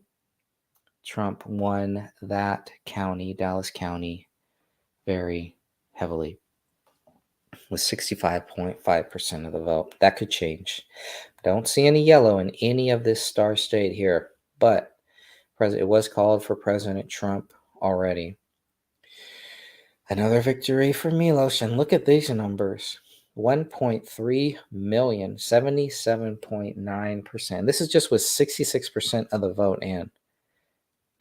Trump won that county, Dallas County, very heavily, with 65.5% of the vote. That could change. Don't see any yellow in any of this star state here, but it was called for President Trump already. Another victory for Milos, and look at these numbers. 1.3 million, 77.9%. This is just with 66% of the vote in.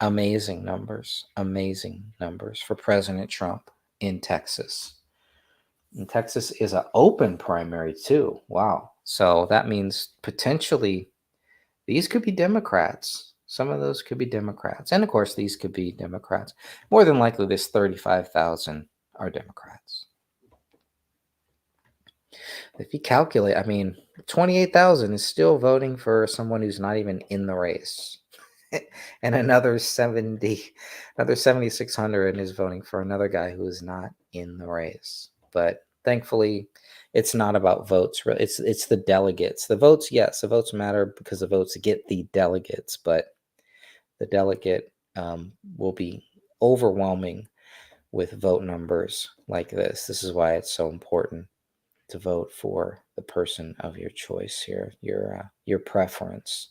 Amazing numbers for President Trump in Texas. And Texas is an open primary too. Wow. So that means potentially these could be Democrats. Some of those could be Democrats. And of course, these could be Democrats. More than likely, this 35,000 are Democrats. If you calculate, 28,000 is still voting for someone who's not even in the race. And another 7,600 is voting for another guy who is not in the race. But thankfully, it's not about votes. It's the delegates. The votes, yes, the votes matter because the votes get the delegates, but the delegate will be overwhelming with vote numbers like this. This is why it's so important to vote for the person of your choice here, your preference.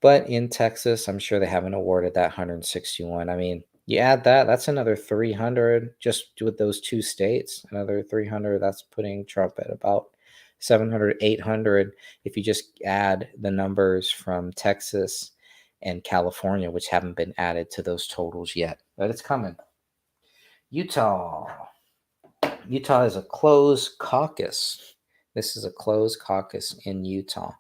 But in Texas, I'm sure they haven't awarded that 161. You add that, that's another 300 just with those two states. Another 300, that's putting Trump at about 700, 800 if you just add the numbers from Texas and California, which haven't been added to those totals yet. But it's coming. Utah is a closed caucus. This is a closed caucus in Utah.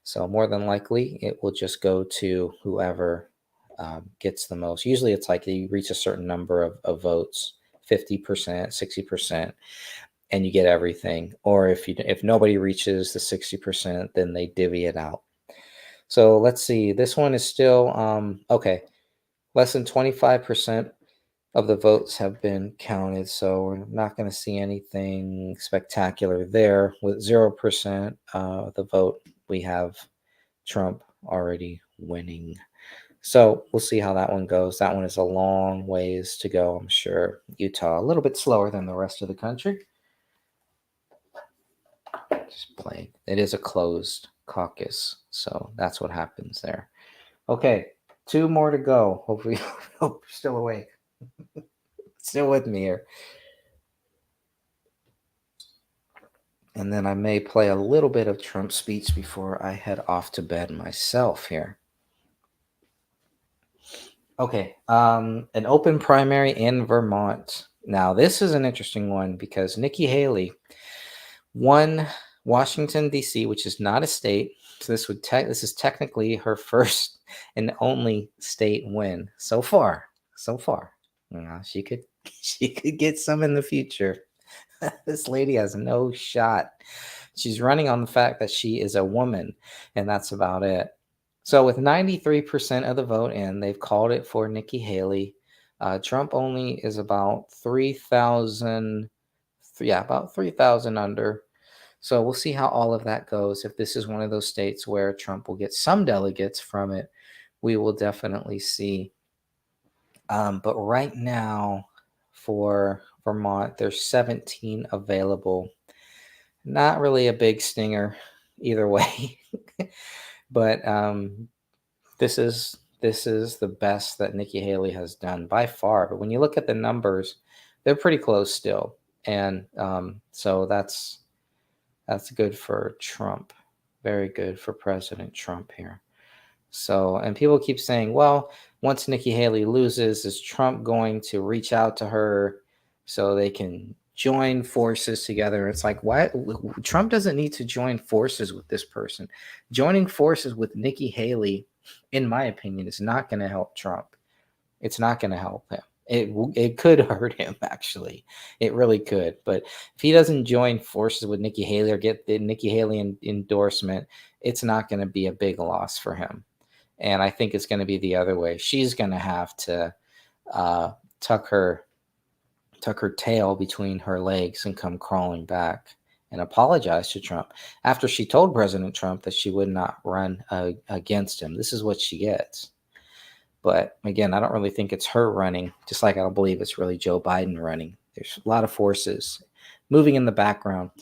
So more than likely, it will just go to whoever gets the most. Usually it's like you reach a certain number of votes, 50%, 60%, and you get everything. Or if nobody reaches the 60%, then they divvy it out. So let's see. This one is still, okay, less than 25% of the votes have been counted, so we're not going to see anything spectacular there. With 0% of the vote, we have Trump already winning. So we'll see how that one goes. That one is a long ways to go, I'm sure. Utah, a little bit slower than the rest of the country. Just playing. It is a closed caucus, so that's what happens there. Okay, 2 more to go. Hopefully, hope you're still awake. Still with me here. And then I may play a little bit of Trump's speech before I head off to bed myself here. Okay, an open primary in Vermont. Now, this is an interesting one because Nikki Haley won Washington, D.C., which is not a state. So this is technically her first and only state win so far. She could get some in the future. This lady has no shot. She's running on the fact that she is a woman, and that's about it. So with 93% of the vote in, they've called it for Nikki Haley. Trump only is about 3,000, about 3,000 under. So we'll see how all of that goes. If this is one of those states where Trump will get some delegates from it, we will definitely see. But right now for Vermont, there's 17 available. Not really a big stinger either way. But this is the best that Nikki Haley has done by far. But when you look at the numbers, they're pretty close still. And so that's good for Trump. Very good for President Trump here. So, and people keep saying, well, once Nikki Haley loses, is Trump going to reach out to her so they can join forces together? It's like, why? Trump doesn't need to join forces with this person. Joining forces with Nikki Haley, in my opinion, is not going to help Trump. It's not going to help him. It could hurt him, actually. It really could. But if he doesn't join forces with Nikki Haley or get the Nikki Haley endorsement, it's not going to be a big loss for him. And I think it's going to be the other way. She's going to have to tuck her tail between her legs and come crawling back and apologize to Trump after she told President Trump that she would not run against him. This is what she gets. But again, I don't really think it's her running, just like I don't believe it's really Joe Biden running. There's a lot of forces moving in the background.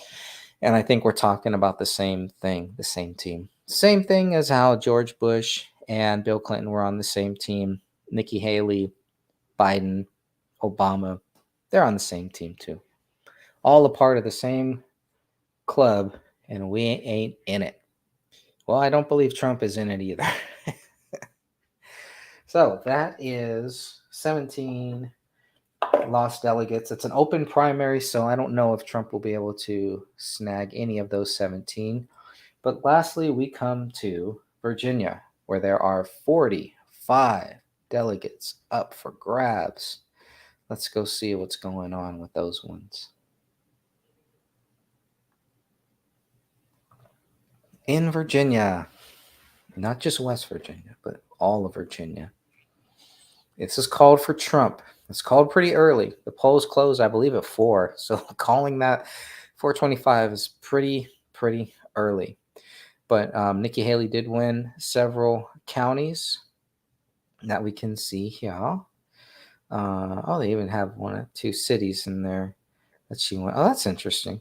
And I think we're talking about the same thing, the same team. Same thing as how George Bush and Bill Clinton were on the same team. Nikki Haley, Biden, Obama, they're on the same team too. All a part of the same club and we ain't in it. Well, I don't believe Trump is in it either. So that is 17 lost delegates. It's an open primary, so I don't know if Trump will be able to snag any of those 17. But lastly, we come to Virginia, where there are 45 delegates up for grabs. Let's go see what's going on with those ones. In Virginia, not just West Virginia, but all of Virginia. This is called for Trump. It's called pretty early. The polls closed, I believe, at 4. So calling that 425 is pretty early. But Nikki Haley did win several counties that we can see here. They even have 1 or 2 cities in there that she went. Oh, that's interesting.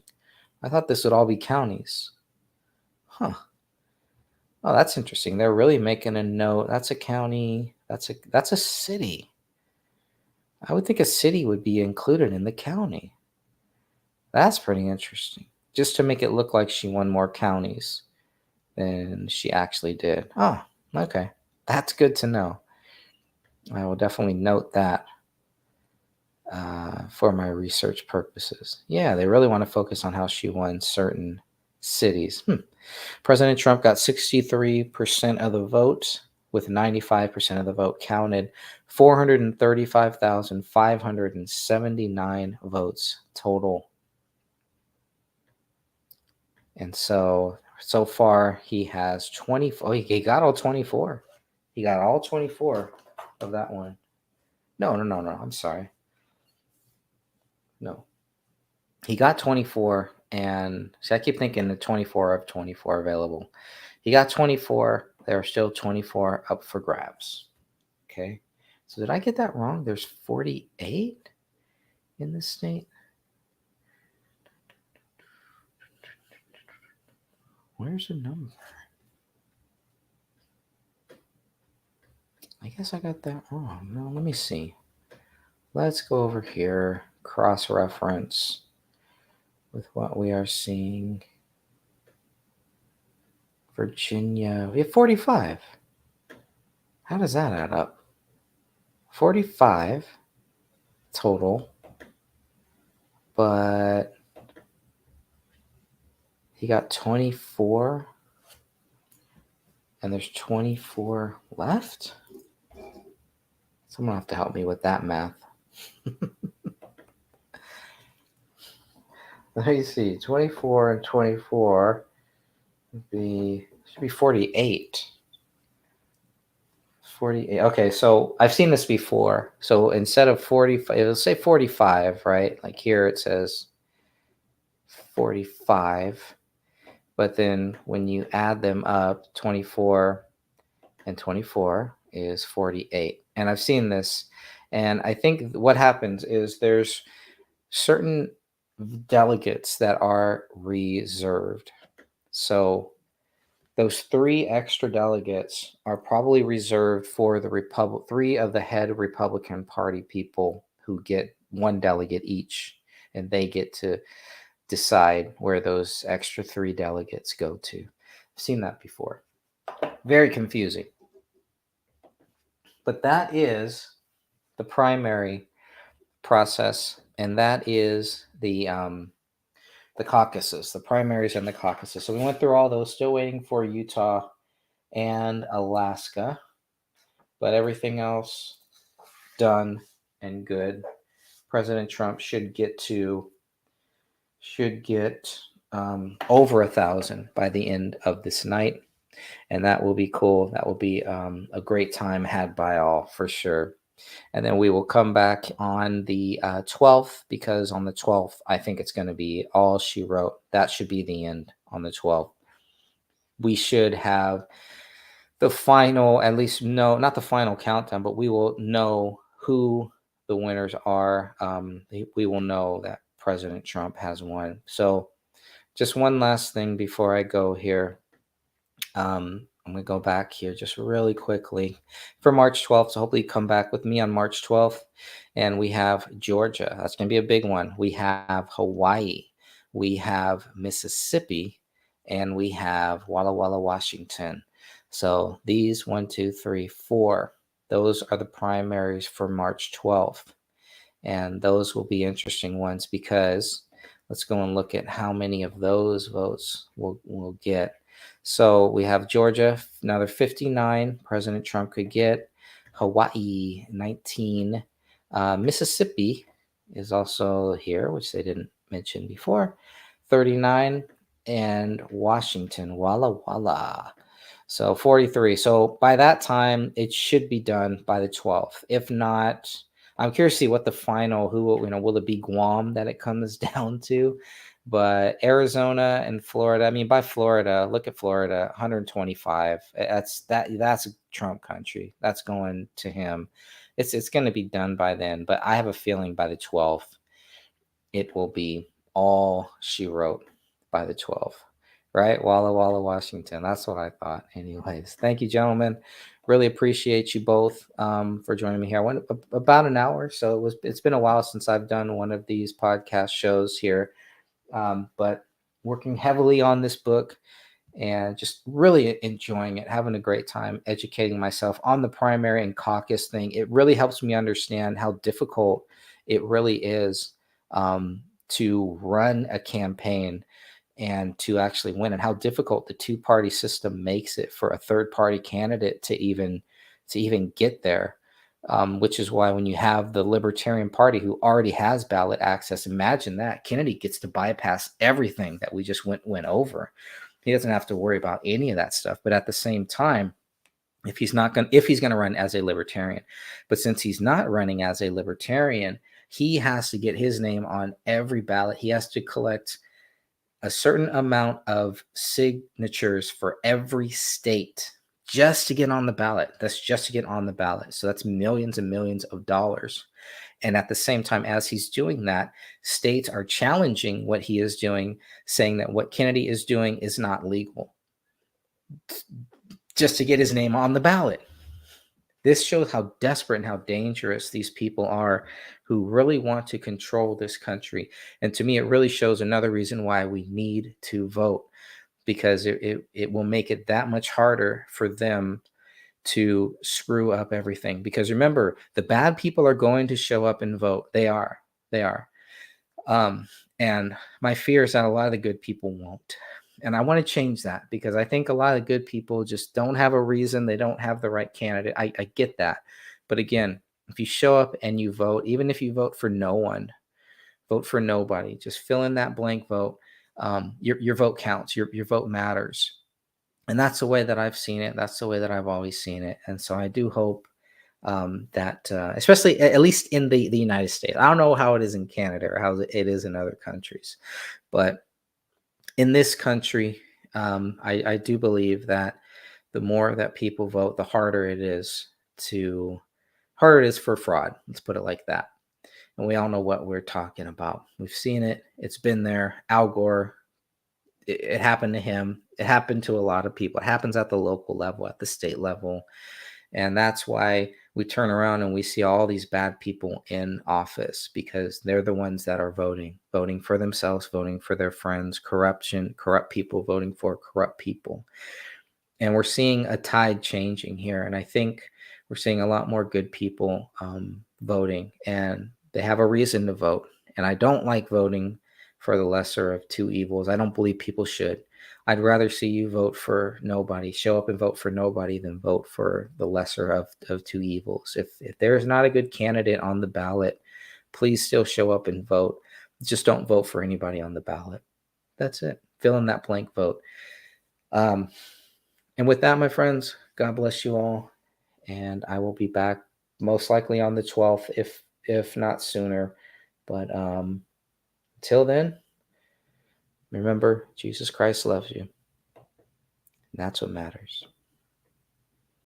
I thought this would all be counties. Huh. Oh, that's interesting. They're really making a note. That's a county. That's a city. I would think a city would be included in the county. That's pretty interesting. Just to make it look like she won more counties than she actually did. Oh, okay. That's good to know. I will definitely note that for my research purposes. Yeah, they really want to focus on how she won certain cities. President Trump got 63% of the vote, with 95% of the vote counted. 435,579 votes total. And so far he has 20. Oh, he got all 24. He got all 24 of that one. No. I'm sorry. No. He got 24, and see, I keep thinking the 24 of 24 available. He got 24. There are still 24 up for grabs. Okay. So did I get that wrong? There's 48 in this state. Where's the number? I guess I got that wrong. No, let me see. Let's go over here, cross-reference with what we are seeing. Virginia, we have 45. How does that add up? 45 total, but he got 24, and there's 24 left? Someone will have to help me with that math. Let me see. 24 and 24 should be 48. 48. Okay, so I've seen this before. So instead of 45, it'll say 45, right? Like here it says 45. But then when you add them up, 24 and 24 is 48. And I've seen this. And I think what happens is there's certain delegates that are reserved. So those 3 extra delegates are probably reserved for the 3 of the head Republican Party people who get 1 delegate each, and they get to decide where those extra 3 delegates go to. I've seen that before. Very confusing. But that is the primary process, and that is the caucuses, the primaries and the caucuses. So we went through all those, still waiting for Utah and Alaska, but everything else done and good. President Trump should get over 1,000 by the end of this night, and that will be cool. That will be a great time had by all for sure. And then we will come back on the 12th, because on the 12th, I think it's going to be all she wrote. That should be the end on the 12th. We should have the final, at least not the final countdown, but we will know who the winners are. We will know that President Trump has won. So just one last thing before I go here. I'm going to go back here just really quickly for March 12th. So hopefully you come back with me on March 12th. And we have Georgia. That's going to be a big one. We have Hawaii. we have Mississippi, and we have Walla Walla, Washington. So these 1, 2, 3, 4, those are the primaries for March 12th. And those will be interesting ones because let's go and look at how many of those votes we'll get. So we have Georgia, another 59 President Trump could get. Hawaii, 19. Mississippi is also here, which they didn't mention before, 39. And Washington, Walla Walla. So 43. So by that time, it should be done by the 12th. If not, I'm curious to see what the final, will it be Guam that it comes down to? But Arizona and Florida, I mean, by Florida, look at Florida, 125. That's a Trump country. That's going to him. It's going to be done by then, but I have a feeling by the 12th, it will be all she wrote by the 12th. Right? Walla Walla, Washington. That's what I thought. Anyways, thank you, gentlemen. Really appreciate you both for joining me here. I went about an hour, so it's been a while since I've done one of these podcast shows here. But working heavily on this book and just really enjoying it, having a great time educating myself on the primary and caucus thing. It really helps me understand how difficult it really is to run a campaign and to actually win, and how difficult the two-party system makes it for a third-party candidate to even get there. Which is why when you have the Libertarian Party, who already has ballot access, imagine that Kennedy gets to bypass everything that we just went over. He doesn't have to worry about any of that stuff. But at the same time, if he's going to run as a Libertarian, but since he's not running as a Libertarian, he has to get his name on every ballot. He has to collect a certain amount of signatures for every state just to get on the ballot. That's just to get on the ballot. So that's millions and millions of dollars. And at the same time, as he's doing that, states are challenging what he is doing, saying that what Kennedy is doing is not legal, just to get his name on the ballot. This shows how desperate and how dangerous these people are who really want to control this country. And to me, it really shows another reason why we need to vote, because it will make it that much harder for them to screw up everything. Because remember, the bad people are going to show up and vote. They are. And my fear is that a lot of the good people won't. And I want to change that, because I think a lot of good people just don't have a reason. They don't have the right candidate. I get that. But again, if you show up and you vote, even if you vote for no one, vote for nobody, just fill in that blank vote. Your vote counts. Your vote matters. And that's the way that I've seen it. That's the way that I've always seen it. And so I do hope that, especially at least in the United States, I don't know how it is in Canada or how it is in other countries, but in this country, I do believe that the more that people vote, the harder it is for fraud. Let's put it like that. And we all know what we're talking about. We've seen it. It's been there. Al Gore, it happened to him. It happened to a lot of people. It happens at the local level, at the state level. And that's why we turn around and we see all these bad people in office, because they're the ones that are voting for themselves, voting for their friends, corrupt people voting for corrupt people. And we're seeing a tide changing here. And I think we're seeing a lot more good people voting, and they have a reason to vote. And I don't like voting for the lesser of two evils. I don't believe people should. I'd rather see you vote for nobody, show up and vote for nobody, than vote for the lesser of two evils. If there's not a good candidate on the ballot, please still show up and vote. Just don't vote for anybody on the ballot. That's it. Fill in that blank vote. And with that, my friends, God bless you all. And I will be back most likely on the 12th, if not sooner. But until then, remember, Jesus Christ loves you. And that's what matters.